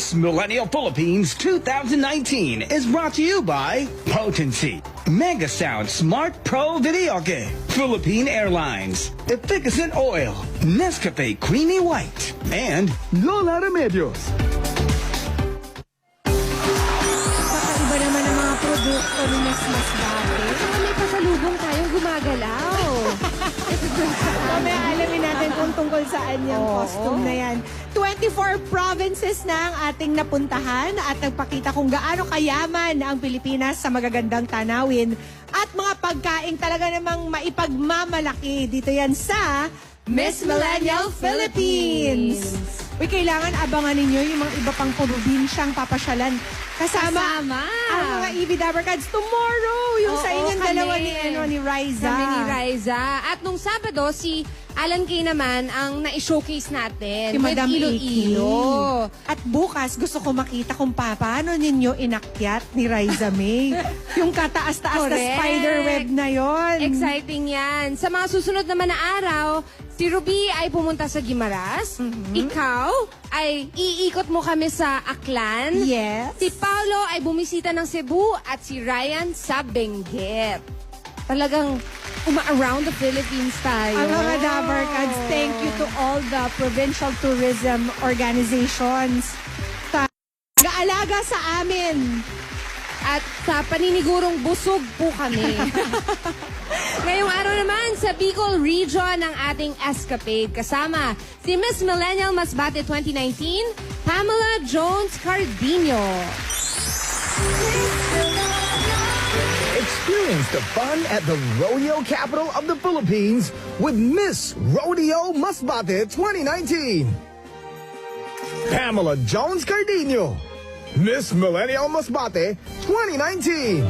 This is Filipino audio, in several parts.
Miss Millennial Philippines 2019 is brought to you by Potency, Mega Sound Smart Pro Videoke, Philippine Airlines, Efficacent Oil, Nescafe Creamy White, and Lola Remedios. Kakaiba naman ang mga produkto ni Miss Masbate. Saka may pasalubong tayong gumagalaw. Mamaya alamin natin kung tungkol saan yung costume na yan. 24 provinces na ang ating napuntahan at nagpakita kung gaano kayaman ang Pilipinas sa magagandang tanawin at mga pagkaing talaga namang maipagmamalaki. Dito yan sa Miss Millennial Philippines. Uy, kailangan abangan ninyo yung mga iba pang probinsyang papasyalan. Kasama ang mga EV Dabarkads tomorrow. Yung sa inyong dalawa ni Riza. Kami ni Riza. At nung Sabado, si Alan Kay naman ang na-showcase natin. Si Madam Iloilo. At bukas, gusto ko makita kung paano ninyo inakyat ni Riza May. Yung kataas-taas na Correct. spider web na yon. Exciting yan. Sa mga susunod naman na araw, si Ruby ay pumunta sa Guimaras. Ikaw ay iikot mo kami sa Aklan. Yes. Si Paolo ay bumisita ng Cebu at si Ryan sa Benguet. Talagang around the Philippines tayo. Ang mga Dabarkads, thank you to all the provincial tourism organizations sa nag-aalaga sa amin. At sa paninigurong busog po kami. Ngayong araw naman sa Bicol Region ng ating escapade. Kasama si Miss Millennial Masbate 2019, Pamela Jones Cardino. Experience the fun at the rodeo capital of the Philippines with Miss Rodeo Masbate 2019. Pamela Jones Cardino, Miss Millennial Masbate 2019.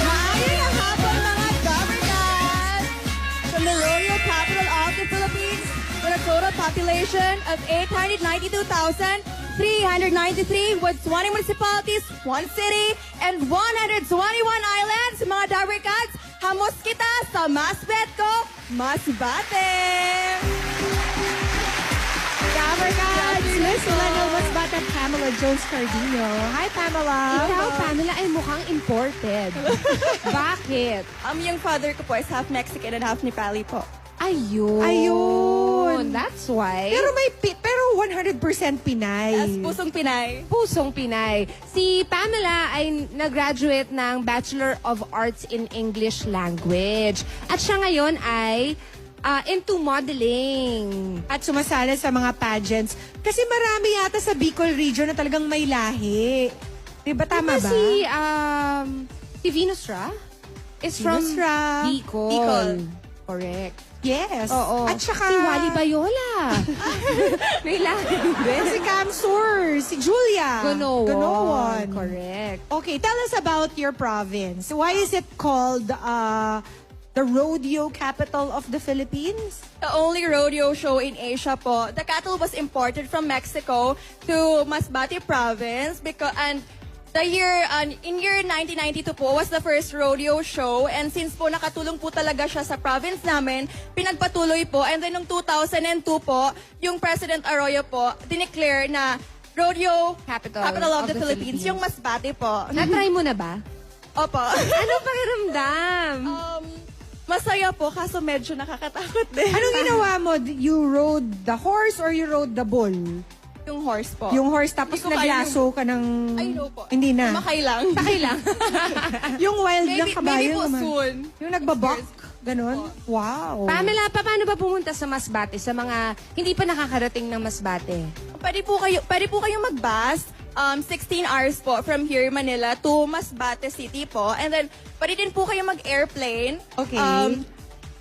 Maayong hapon mga Dabarkads! From the rodeo capital of the Philippines, with a total population of 892,393 with 20 municipalities, 1 city, and 121 islands, mga Dabarkads, hamos kita sa Masbate, Masbate! Dabarkads! Miss Millennial Masbate Pamela Jones Cardino. Hi, Pamela! Ikaw, Pamela, ay mukhang imported. Bakit? Yung father ko po is half Mexican and half Nepali po. Ayun. Ayun. That's why. Pero 100% Pinay. As pusong Pinay. Pusong Pinay. Si Pamela ay nag-graduate ng Bachelor of Arts in English Language. At siya ngayon ay into modeling. At sumasala sa mga pageants. Kasi marami yata sa Bicol region na talagang may lahi. Diba tama ba? Si Venus Ra is from Venus Ra. Bicol. Bicol. Correct. Yes. Oo. At saka... Si Wally Bayola. May lahi din. Si Camsur, si Julia. Ganoon. Correct. Okay, tell us about your province. Why is it called the rodeo capital of the Philippines? The only rodeo show in Asia po. The cattle was imported from Mexico to Masbate province and in year 1992 po was the first rodeo show, and since po nakatulong po talaga siya sa province namin, pinagpatuloy po, and then noong 2002 po, yung President Arroyo po dineclare na rodeo capital of the Philippines, yung Masbate po. Na-try mo na ba? Opo. Ano pakiramdam? Masaya po, kaso medyo nakakatakot din. Anong ginawa mo? You rode the horse or you rode the bull? Yung horse po. Yung horse tapos Hindi ko kaya naglaso ka ng... Ay, no po. Hindi na. Sumakay lang. Sakay lang. Yung wild na kabayo maybe po naman. soon. Yung nagbabak. Ganon. Wow. Pamela, paano ba pumunta sa Masbate sa mga hindi pa nakakarating ng Masbate? Pwede po kayong mag-bus. 16 hours po from here, Manila, to Masbate City po. And then, pwede din po kayo mag-airplane. Okay.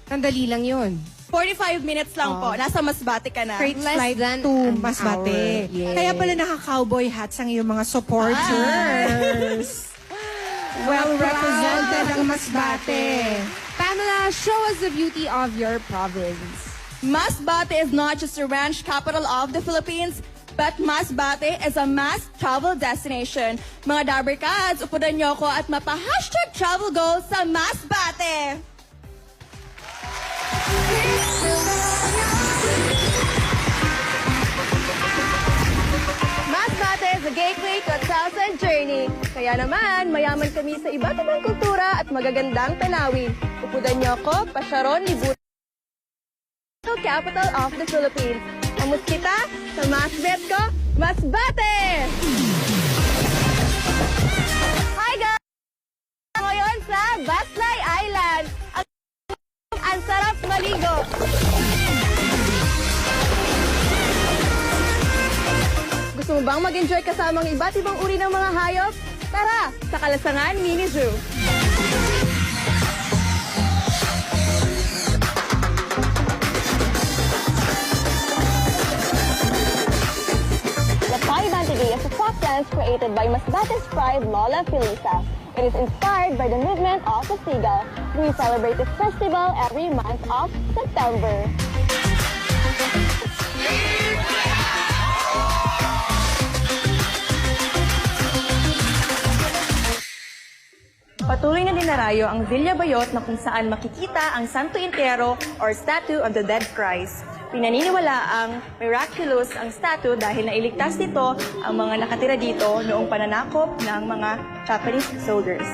Sandali lang yun. 45 minutes lang po. Nasa Masbate ka na. Straight Less flight than to an Masbate. hour. Yes. Kaya pala naka-cowboy hats ang iyong mga supporters. Well represented ang Masbate. Pamela, show us the beauty of your province. Masbate is not just a ranch capital of the Philippines. but Masbate is a mass travel destination. Mga Dabbercats, upunan niyo ako at mapa-hashtag travel goals sa Masbate! Masbate is a gateway to a thousand journey. Kaya naman, mayaman kami sa iba't ibang kultura at magagandang tanawin. Upudan niyo ako, Pasyaron, Libutan, capital of the Philippines. Amus kita sa Masbet ko, Masbate! Hi guys! Ngayon sa Baslay Island. Ang sarap maligo. Gusto mo bang mag-enjoy kasama ang iba't ibang uri ng mga hayop? Tara, sa Kalasangan Mini Zoo. The Pai Bantigay is a folk dance created by Masbate's pride Lola Felisa. It is inspired by the movement of the seagull. We celebrate this festival every month of September. Patuloy na dinarayo ang Villa Bayot na kung saan makikita ang Santo Entierro or Statue of the Dead Christ. Pinaniniwala ang miraculous ang statue dahil nailigtas nito ang mga nakatira dito noong pananakop ng mga Japanese soldiers.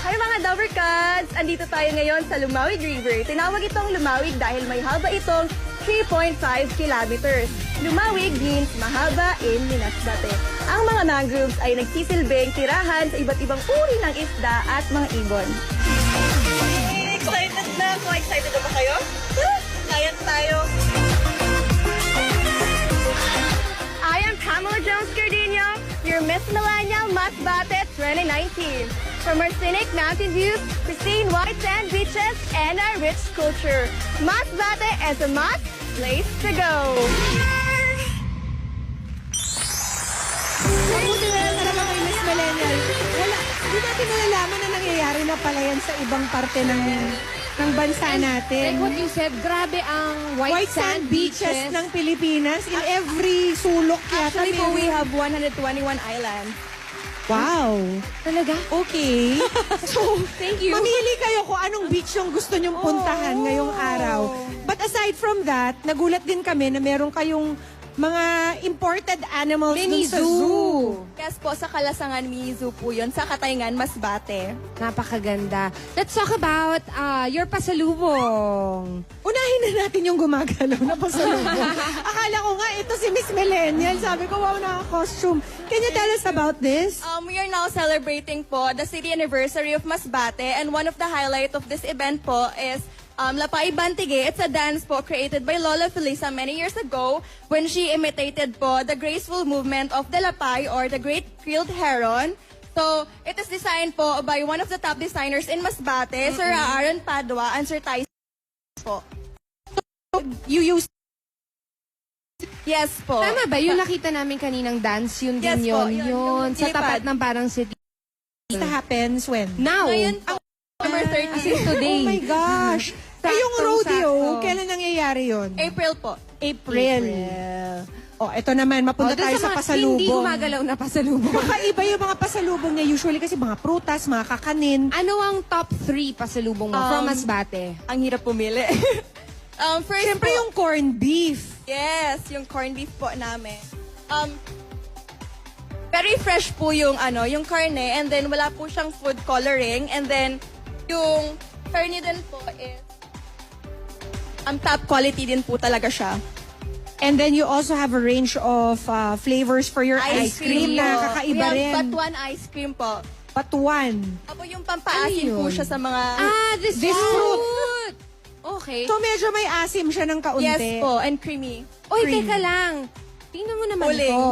Hi mga Dabbercats! Andito tayo ngayon sa Lumawig River. Tinawag itong Lumawig dahil may haba itong 3.5 kilometers. Lumawig means mahaba in Masbate. Ang mga mangroves ay nagsisilbing tirahan sa iba't ibang uri ng isda at mga ibon. Excited na ako. Excited na ba kayo? Layan tayo. I am Pamela Jones Cardino, your Miss Millennial Masbate 2019. From our scenic mountain views, pristine white sand beaches, and our rich culture, Masbate is a must place to go. Mabuti na lang talaga kay Miss Millennial. Wala, di natin nalalaman na nangyayari na pala yan sa ibang parte ng bansa natin. Like what you said, grabe ang White sand beaches ng Pilipinas in every sulok yata. Actually po, we have 121 islands. Wow. Talaga? Okay. So, Thank you. mamili kayo kung anong beach yung gusto nyong puntahan ngayong araw. But aside from that, nagulat din kami na meron kayong mga imported animals Mini dun sa zoo. zoo. Yes po, sa Kalasangan Mini Zoo po yun, sa Katayngan, Masbate. Napakaganda. Let's talk about your pasalubong. Unahin na natin yung gumagalaw na pasalubong. Akala ko nga, ito si Miss Millennial. Sabi ko, wow, naka-costume. Can you tell us about this? We are now celebrating po the city anniversary of Masbate, and one of the highlight of this event po is Lapay Bantige. It's a dance po created by Lola Felisa many years ago when she imitated po the graceful movement of the Lapay or the Great Keeled Heron. So, it is designed po by one of the top designers in Masbate, Sir Aaron Padua and Sir Tyson po. You use Yes po. Tama ba? Yung nakita namin kaninang dance, yun Yes din po, yun. yun. Yun. Sa Dilipad. tapat ng parang city. It happens when? Now. Ngayon po, November 30. As in today. Oh my gosh. Eh, yung rodeo, sakto. kailan nangyayari yun? April po. April. Oh, ito naman, mapunta Doon tayo sa mga pasalubong. Hindi gumagalaw na pasalubong. Kakaiba yung mga pasalubong niya usually kasi mga prutas, mga kakanin. Ano ang top 3 pasalubong mo from Masbate? Ang hirap pumili. First Siyempre po, yung corned beef. yes, yung corned beef po namin. Very fresh po yung yung karne, and then wala po siyang food coloring, and then yung karne din po is top quality din po talaga siya. And then you also have a range of flavors for your ice cream na po. kakaiba We have rin. Batuan ice cream po. Batuan. Apo yung pampaasim Ano po yun? siya sa mga... This This fruit! Okay. So medyo may asim siya ng kaunti. yes po, and creamy. Oy, cream. teka lang. Tingnan mo naman Uling. to.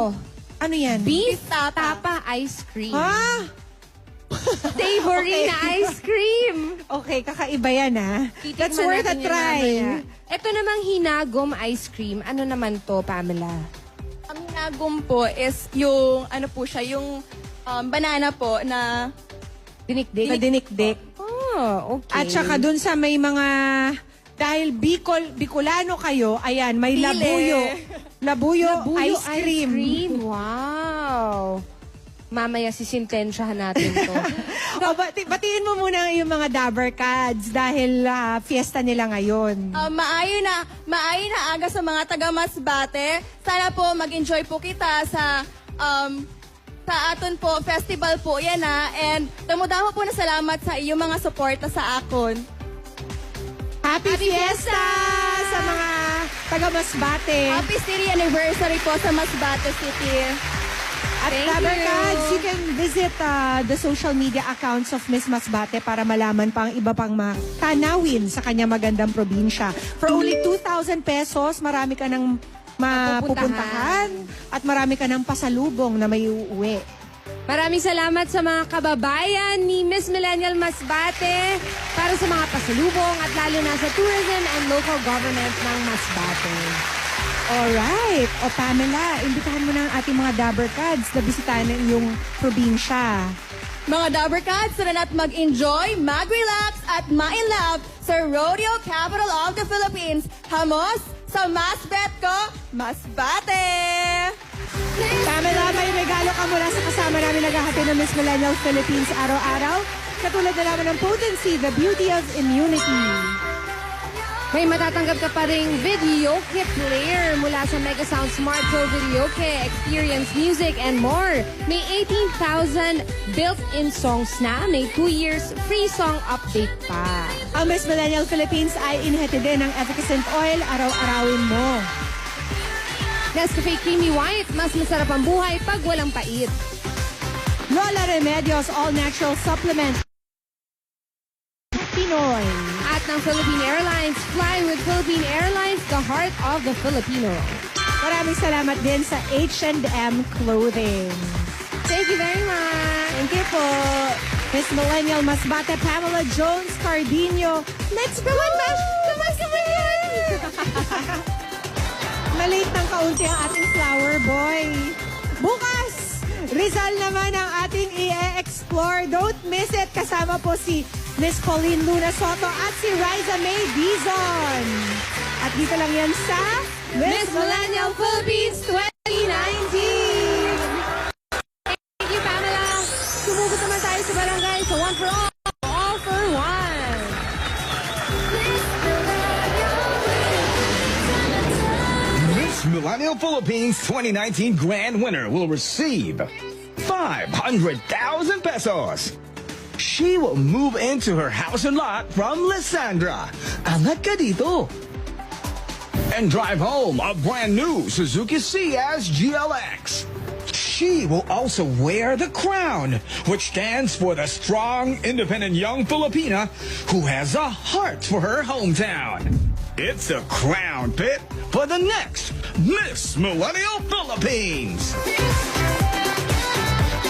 Ano yan? Beef tapa. tapa ice cream. Ha? Savory na ice cream. Okay, kakaiba yan ha. Titikman That's worth a natin yan try. mamaya. Ito namang hinagom ice cream. Ano naman to, Pamela? Ang nagum po is yung, po siya, yung banana po na... Dinikdik? Madinikdik. Oh, okay. At saka dun sa may mga dahil Bicolano kayo, ayan, may Pili. labuyo ice cream. Wow. Mamaya sisintensyahan natin to. O, batiin mo muna yung mga Dabber Cats dahil fiesta nila ngayon. Maayo na aga sa mga taga Masbate. Sana po mag-enjoy po kita sa aton po festival po yan and damo-damo po na salamat sa iyong mga suporta sa akon. Happy Fiesta sa mga taga Masbate. Happy city anniversary po sa Masbate City. At Thank Dabber you. Cats, you can visit the social media accounts of Miss Masbate para malaman pa ang iba pang tanawin sa kanya magandang probinsya. For only 2,000 pesos, marami ka ng mapupuntahan at marami ka ng pasalubong na may uuwi. Maraming salamat sa mga kababayan ni Miss Millennial Masbate para sa mga pasalubong at lalo na sa tourism and local government ng Masbate. Alright. O Pamela, imbitahan mo na ang ating mga Dabber Cats na bisitahin ang iyong probinsya. Mga Dabber Cats, tara na't mag-enjoy, mag-relax at ma-in-love sa Rodeo Capital of the Philippines. Hamos sa Masbate ko, Masbate! Pamela, may regalo ka mula sa kasama namin naghahati ng Miss Millennial Philippines araw-araw. Katulad na naman ng potency, the beauty of immunity. May matatanggap ka pa ring video kit player mula sa Mega Sound Smart Pro Video Kit, experience music and more. May 18,000 built-in songs na, may 2 years free song update pa. Ang Miss Millennial Philippines ay inihati din ng efficient oil, araw-arawin mo. Nescafe Creamy White, mas masarap ang buhay pag walang pait. Lola Remedios All-Natural Supplement. Pinoy. At ng Philippine Airlines, fly with Philippine Airlines, the heart of the Filipino. Maraming salamat din sa H&M Clothing. Thank you very much. Thank you po. Miss Millennial Masbate Pamela Jones Cardino. Let's go! Malate ng kaunti ang ating flower boy. Bukas, Rizal naman ang ating i-explore. Don't miss it. Kasama po si Miss Pauline Luna Soto at si Riza May Dizon. At dito lang yan sa Miss Millennial Philippines 2019. Thank you, Pamela. Sumugot naman tayo sa barangay sa One for All for One. Miss Millennial Philippines 2019 grand winner will receive 500,000 pesos. She will move into her house and lot from Lysandra, angat ka dito, and drive home a brand new Suzuki Ciaz GLX. She will also wear the crown, which stands for the strong, independent young Filipina who has a heart for her hometown. It's a crown pit for the next Miss Millennial Philippines.